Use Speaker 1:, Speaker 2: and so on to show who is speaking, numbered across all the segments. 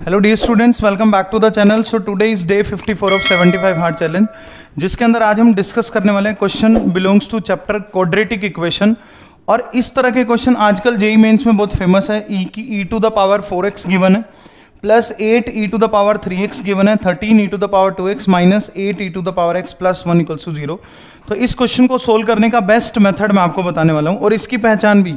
Speaker 1: Hello dear students, welcome back to the channel. So today is day 54 of 75 hard challenge, जिसके अंदर आज हम discuss करने वाले हैं question belongs to chapter quadratic equation. और इस तरह के क्वेश्चन आजकल जेई मेंस में बहुत फेमस है। E to the power 4x given है, plus 8 e to the power 3x given है, 13 e to the power 2x minus 8 e to the power x plus 1 equals to 0। तो इस question को solve करने का बेस्ट मेथड मैं आपको बताने वाला हूँ, और इसकी पहचान भी।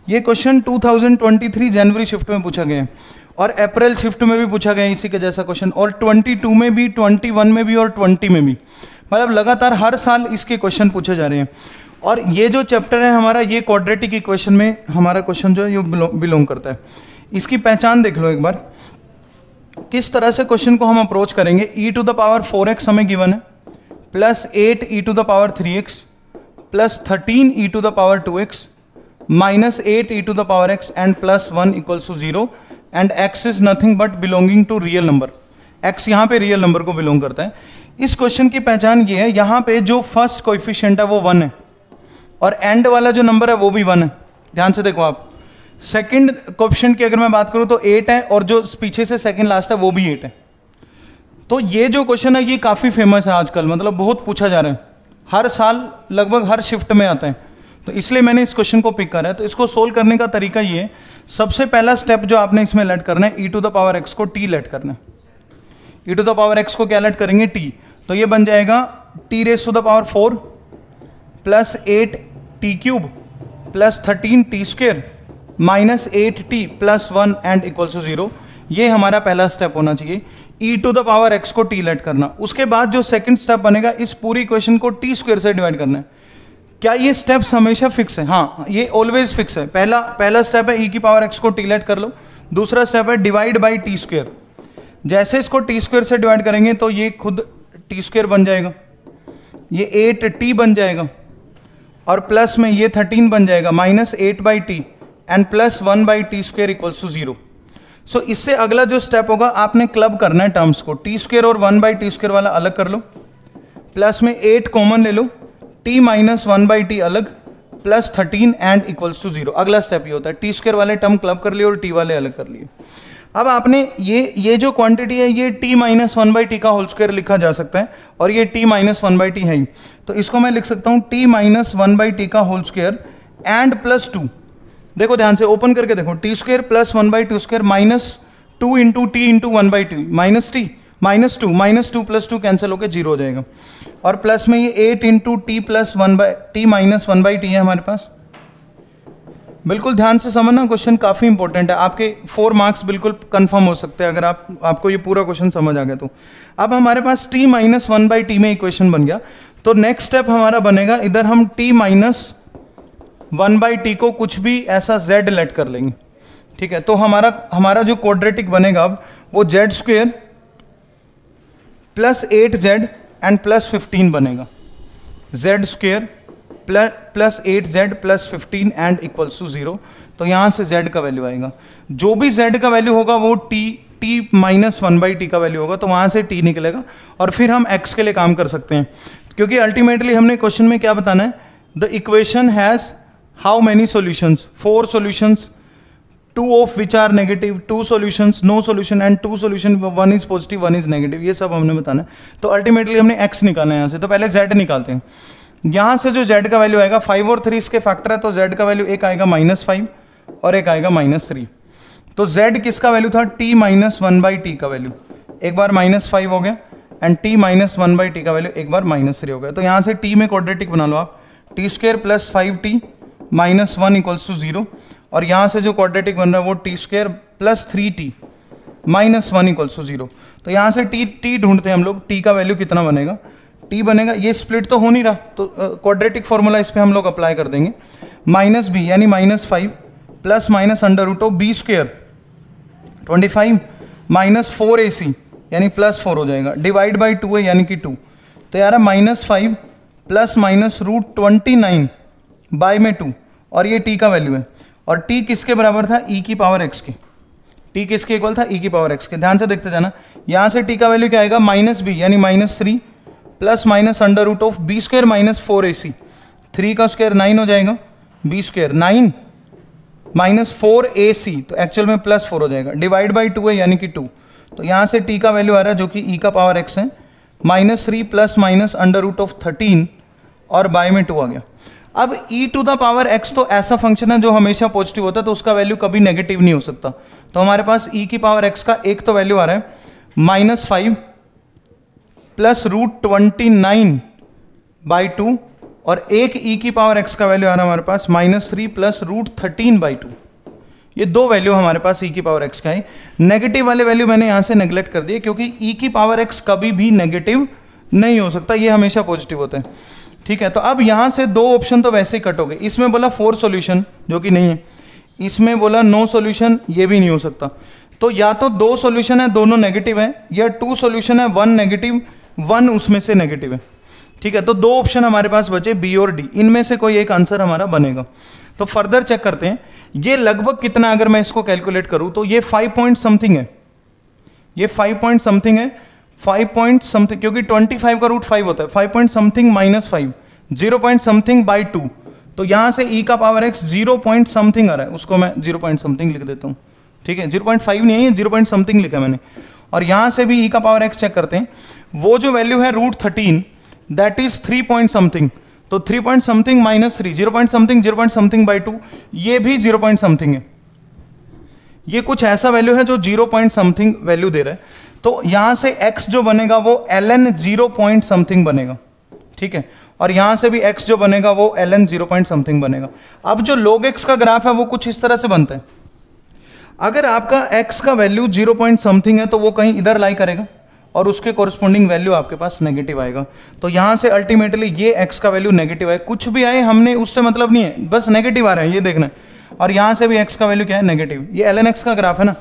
Speaker 1: ये क्वेश्चन 2023 जनवरी शिफ्ट में पूछा गया है, और अप्रैल शिफ्ट में भी पूछा गया इसी के जैसा क्वेश्चन, और 22 में भी, 21 में भी और 20 में भी। मतलब लगातार हर साल इसके क्वेश्चन पूछे जा रहे हैं। और ये जो चैप्टर है हमारा, ये क्वाड्रेटिक इक्वेशन में हमारा क्वेश्चन जो है ये बिलोंग करता है। इसकी पहचान देख लो एक बार, किस तरह से क्वेश्चन को हम अप्रोच करेंगे। ई टू द पावर 4x हमें गिवन है, plus 8 e to the power 3x plus 13 e to the power 2x minus 8 e to the power x and plus 1 equals to 0 and x is nothing but belonging to real number. x यहाँ पे real number को belong करता है। इस question की पहचान ये है, यहाँ पे जो फर्स्ट कोएफिशिएंट है वो 1 है, और एंड वाला जो नंबर है वो भी 1 है। ध्यान से देखो आप, सेकंड कोएफिशिएंट की अगर मैं बात करूँ तो 8 है, और जो पीछे से सेकंड लास्ट है वो भी 8 है। तो ये जो क्वेश्चन है ये काफ़ी फेमस है आजकल, मतलब बहुत पूछा जा रहा है, हर साल लगभग हर शिफ्ट में आता है। तो इसलिए मैंने इस क्वेश्चन को पिक करा है। तो इसको सोल्व करने का तरीका ये है, सबसे पहला स्टेप जो आपने इसमें लेट करना है, e to the power x को टी लेट करना है। E to the power x को क्या लेट करेंगे, टी। तो ये बन जाएगा t raise to the power 4 plus 8 t cube plus 13 t square minus 8 t plus 1 and equals to 0। ये हमारा पहला स्टेप होना चाहिए, e to the power x को टी लेट करना। उसके बाद जो सेकंड स्टेप बनेगा, इस पूरी इक्वेशन को टी स्क्वेयर से डिवाइड करना है। क्या ये स्टेप्स हमेशा फिक्स है? हाँ, ये ऑलवेज फिक्स है। पहला स्टेप है ई की पावर एक्स को टी लेट कर लो। दूसरा स्टेप है डिवाइड बाई टी स्क्वेयर। जैसे इसको टी स्क्वेयर से डिवाइड करेंगे तो ये खुद टी स्क्वेयर बन जाएगा, ये 8t बन जाएगा, और प्लस में ये 13 बन जाएगा, minus 8 by t and plus 1 by t square equals to 0। So इससे अगला जो स्टेप होगा, आपने क्लब करना है टर्म्स को, टी स्क्वेयर और 1 बाई टी स्क्वेयर वाला अलग कर लो, प्लस में 8 कॉमन ले लो, t माइनस 1 बाई टी अलग, प्लस 13 एंड इक्वल्स टू 0। अगला स्टेप ये होता है, टी स्क्वेयर वाले टर्म क्लब कर लिए और t वाले अलग कर लिए। अब आपने ये जो क्वांटिटी है, ये t माइनस 1 बाई टी का होल स्क्वायर लिखा जा सकता है, और ये t माइनस 1 बाई टी है ही। तो इसको मैं लिख सकता हूँ t माइनस 1 बाई टी का होल स्क्वायर एंड प्लस 2। देखो ध्यान से, ओपन करके देखो, T square plus 1 by two square minus 2 into T into 1 by T minus T minus two plus 2 cancel होकर 0 हो जाएगा, और प्लस में ये 8 into T plus 1 by T minus 1 by T है हमारे पास। बिल्कुल ध्यान से समझना, क्वेश्चन काफ़ी इंपॉर्टेंट है, आपके 4 मार्क्स बिल्कुल कंफर्म हो सकते हैं अगर आपको ये पूरा क्वेश्चन समझ आ गया तो। अब हमारे पास t माइनस 1 बाई टी में इक्वेशन बन गया। तो नेक्स्ट स्टेप हमारा बनेगा, इधर हम t माइनस 1 बाई टी को कुछ भी ऐसा z लेट कर लेंगे, ठीक है। तो हमारा जो क्वाड्रेटिक बनेगा अब, वो z square plus 8z and plus 15 बनेगा, z square plus 8z plus 15 and equals to 0। तो यहाँ से z का वैल्यू आएगा, जो भी z का वैल्यू होगा वो t माइनस 1 बाई टी का वैल्यू होगा, तो वहाँ से t निकलेगा, और फिर हम x के लिए काम कर सकते हैं। क्योंकि अल्टीमेटली हमने क्वेश्चन में क्या बताना है, the equation has how many solutions, 4 solutions, 2 of which are negative, 2 solutions, no solution and 2 solution, 1 is positive 1 is negative, ये सब हमने बताना है। तो अल्टीमेटली हमने x निकालना है यहाँ से, तो पहले z निकालते हैं। यहाँ से जो z का वैल्यू आएगा, 5 और 3 इसके फैक्टर है, तो z का वैल्यू एक आएगा -5 और एक आएगा -3। तो z किसका वैल्यू था, t माइनस 1 बाई टी का वैल्यू, एक बार -5 हो गया, and t minus 1 by T का वैल्यू एक बार -3 हो गया। तो यहाँ से t में क्वाड्रेटिक बना लो आप, t square plus 5t minus 1 equals to 0, और यहाँ से जो क्वाड्रेटिक बन रहा है वो t square plus 3t minus 1 equals to 0। तो यहाँ से t ढूंढते हैं हम लोग, t का वैल्यू कितना बनेगा, t बनेगा, ये स्प्लिट तो हो नहीं रहा, तो क्वाड्रेटिक फॉर्मूला इस पर हम लोग अप्लाई कर देंगे, माइनस b यानी -5 plus minus under root of b square 25 minus 4ac यानी प्लस 4 हो जाएगा, डिवाइड बाई 2 है यानी कि 2। तो यार -5 प्लस माइनस रूट 29 बाई में 2, और ये t का वैल्यू है, और t किसके बराबर था, e की पावर x के। t किसके इक्वल था, e की पावर x के। ध्यान से देखते जाना, यहाँ से t का वैल्यू क्या आएगा, -b यानी -3 plus minus under root of b square minus 4ac, 3 का स्क्वायर 9 हो जाएगा, b स्क्वायर 9 -4ac, तो एक्चुअल में +4 हो जाएगा, डिवाइड बाई 2 है यानी कि 2। तो यहाँ से t का वैल्यू आ रहा है जो कि e का पावर x है, -3 प्लस माइनस √13 और बाय में 2 आ गया। अब e to the power x तो ऐसा फंक्शन है जो हमेशा पॉजिटिव होता है, तो उसका वैल्यू कभी नेगेटिव नहीं हो सकता। तो हमारे पास e की पावर x का एक तो वैल्यू आ रहा है -5 प्लस √29/2 और एक e की पावर x का वैल्यू आ रहा है हमारे पास -3 प्लस √13/2। ये दो वैल्यू हमारे पास e की पावर x का है। नेगेटिव वाले वैल्यू मैंने यहां से नेग्लेक्ट कर दिए क्योंकि e की पावर x कभी भी नेगेटिव नहीं हो सकता, ये हमेशा पॉजिटिव होता है। ठीक है, तो अब यहां से दो ऑप्शन तो वैसे ही कट हो गए। इसमें बोला 4 सॉल्यूशन जो कि नहीं है, इसमें बोला नो सॉल्यूशन, ये भी नहीं हो सकता। तो या तो 2 सॉल्यूशन है दोनों नेगेटिव है, या 2 सॉल्यूशन है 1 नेगेटिव 1 उसमें से नेगेटिव है। ठीक है, तो दो ऑप्शन हमारे पास बचे बी और डी, इनमें से कोई एक आंसर हमारा बनेगा। तो फर्दर चेक करते हैं ये लगभग कितना, अगर मैं इसको कैलकुलेट करूं तो ये 5 पॉइंट समथिंग है, ये 5 पॉइंट समथिंग है, 5 पॉइंट समथिंग, क्योंकि 25 का रूट 5 होता है, 5 point something -5, 0 point something by 2। तो यहां से e का पावर x 0 पॉइंट समथिंग आ रहा है, उसको मैं 0 पॉइंट समथिंग लिख देता हूं। ठीक है, 0.5 नहीं है, 0 पॉइंट समथिंग लिखा मैंने। और यहां से भी e का पावर x चेक करते हैं, वो जो वैल्यू है √13 दैट इज 3 पॉइंट समथिंग, तो 3 point something -3, 0 point something 0 point something by 2, ये भी 0 पॉइंट समथिंग है। ये कुछ ऐसा वैल्यू है जो 0 पॉइंट समथिंग वैल्यू दे रहा है। तो यहां से x जो बनेगा वो ln 0 पॉइंट समथिंग बनेगा। ठीक है, और यहां से भी x जो बनेगा वो ln 0 पॉइंट समथिंग बनेगा। अब जो log x का ग्राफ है वो कुछ इस तरह से बनता है। अगर आपका x का वैल्यू 0 पॉइंट समथिंग है तो वो कहीं इधर लाई करेगा और उसके कोरस्पॉन्डिंग वैल्यू आपके पास नेगेटिव आएगा। तो यहां से अल्टीमेटली ये x का वैल्यू नेगेटिव है, कुछ भी आए हमने उससे मतलब नहीं है, बस नेगेटिव आ रहे हैं ये देखना है। और यहां से भी x का वैल्यू क्या है, नेगेटिव। ये ln x का ग्राफ है ना,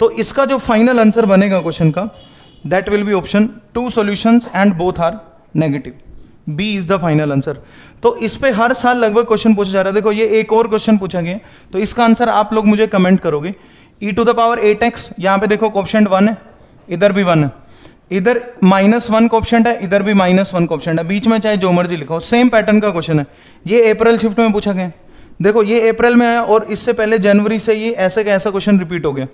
Speaker 1: तो इसका जो फाइनल आंसर बनेगा क्वेश्चन का that will be option 2 solutions and both are negative, B is the final answer. तो इस पे हर साल लगभग क्वेश्चन पूछा जा रहा है। देखो ये एक और क्वेश्चन पूछा गया, तो इसका आंसर आप लोग मुझे कमेंट करोगे। e to the power 8x, यहाँ पे देखो कोएफिशिएंट 1 है, इधर भी 1 है, इधर -1 कोएफिशिएंट है, इधर भी -1 कोएफिशिएंट है, बीच में चाहे जो मर्जी लिखो, सेम पैटर्न का क्वेश्चन है। ये अप्रैल शिफ्ट में पूछा गया, देखो ये अप्रैल में आया और इससे पहले जनवरी से ये ऐसे का ऐसा क्वेश्चन रिपीट हो गया।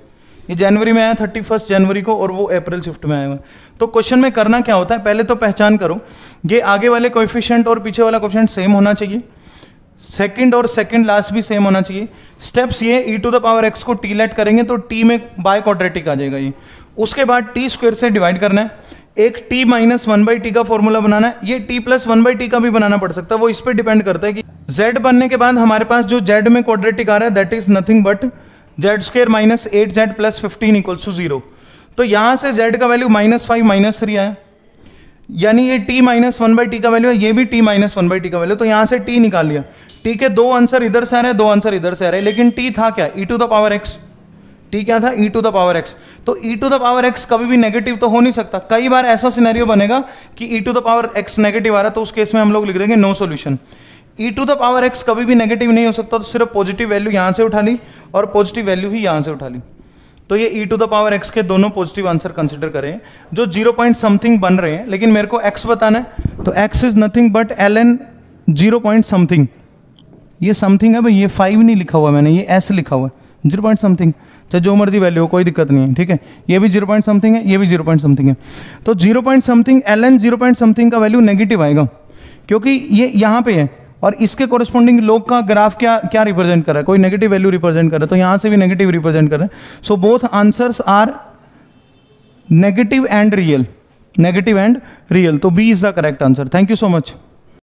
Speaker 1: ये जनवरी में आया 31 जनवरी को और वो अप्रैल शिफ्ट में आया हुआ। तो क्वेश्चन में करना क्या होता है, पहले तो पहचान करो ये आगे वाले कोएफिशिएंट और पीछे वाला कोएफिशिएंट सेम होना चाहिए, सेकंड और सेकंड लास्ट भी सेम होना चाहिए। स्टेप्स ये e to the power x को t लेट करेंगे तो t में बाय क्वाड्रेटिक आ जाएगा ये। उसके बाद t स्क्वायर से डिवाइड करना है, एक t माइनस 1/t का फॉर्मूला बनाना है, ये t प्लस 1/t का भी बनाना पड़ सकता है, वो इस पर डिपेंड करता है कि z बनने के बाद हमारे पास जो z में क्वाड्रेटिक आ रहा है that is nothing but z square minus 8z plus 15 equals to 0। तो यहां से z का वैल्यू -5 -3 आया, यानी ये t माइनस 1/t का वैल्यू है, ये भी t माइनस 1/t का वैल्यू। तो यहां से t निकाल लिया, t के दो आंसर इधर से आ रहे हैं, दो आंसर इधर से आ रहे हैं, लेकिन t था क्या, e to the power x। t क्या था, e to the power x। तो e to the power x कभी भी नेगेटिव तो हो नहीं सकता। कई बार ऐसा सिनेरियो बनेगा कि e to the power x negative आ रहा है, तो उस केस में हम लोग लिख देंगे no solution. e to the power x कभी भी नेगेटिव नहीं हो सकता, तो सिर्फ पॉजिटिव वैल्यू यहां से उठा ली और पॉजिटिव वैल्यू ही यहां से उठा ली। तो ये e to the power x के दोनों पॉजिटिव आंसर कंसिडर करें जो 0 पॉइंट समथिंग बन रहे हैं, लेकिन मेरे को x बताना है, तो x is nothing but ln 0 point something. ये समथिंग है भाई, ये 5 नहीं लिखा हुआ मैंने, ये s लिखा हुआ है, 0 पॉइंट समथिंग, चाहे जो मर्जी वैल्यू हो कोई दिक्कत नहीं है। ठीक है, ये भी 0 पॉइंट समथिंग है, ये भी 0 पॉइंट समथिंग है। तो 0 point something ln 0 point something का वैल्यू नेगेटिव आएगा क्योंकि ये यहाँ पे है और इसके कोरस्पॉन्डिंग लोग का ग्राफ क्या रिप्रेजेंट कर रहा है, कोई नेगेटिव वैल्यू रिप्रेजेंट कर रहा है, तो यहां से भी नेगेटिव रिप्रेजेंट कर रहा है। So both answers are negative and real, negative and real, तो b is the correct answer. Thank you so much.